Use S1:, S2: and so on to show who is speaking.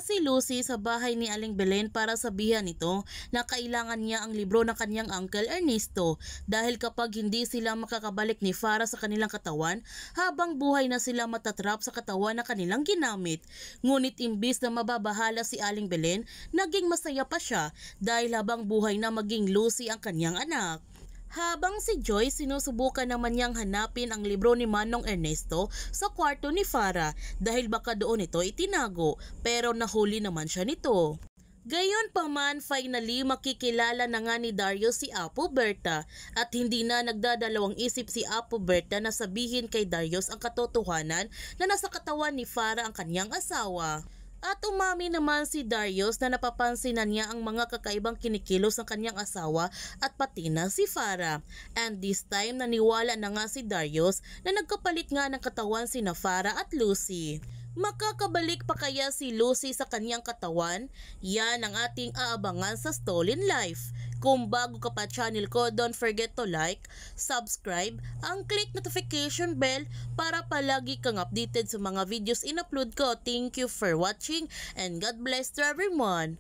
S1: si Lucy sa bahay ni Aling Belen para sabihan ito na kailangan niya ang libro ng kanyang Uncle Ernesto dahil kapag hindi sila makakabalik ni Farah sa kanilang katawan, habang buhay na sila matatrap sa katawan na kanilang ginamit. Ngunit imbis na mababahala si Aling Belen, naging masaya pa siya dahil habang buhay na maging Lucy ang kanyang anak. Habang si Joy sinusubukan naman niyang hanapin ang libro ni Manong Ernesto sa kwarto ni Farah dahil baka doon ito itinago, pero nahuli naman siya nito. Gayunpaman, finally makikilala na nga ni Darius si Apo Berta at hindi na nagdadalawang isip si Apo Berta na sabihin kay Darius ang katotohanan na nasa katawan ni Farah ang kanyang asawa. At umami naman si Darius na napapansin na niya ang mga kakaibang kinikilos ng kanyang asawa at pati na si Farah. And this time naniwala na nga si Darius na nagkapalit nga ng katawan sina Farah at Lucy. Makakabalik pa kaya si Lucy sa kanyang katawan? Yan ang ating aabangan sa Stolen Life. Kung bago ka pa channel ko, don't forget to like, subscribe, ang click notification bell para palagi kang updated sa mga videos in-upload ko. Thank you for watching and God bless to everyone.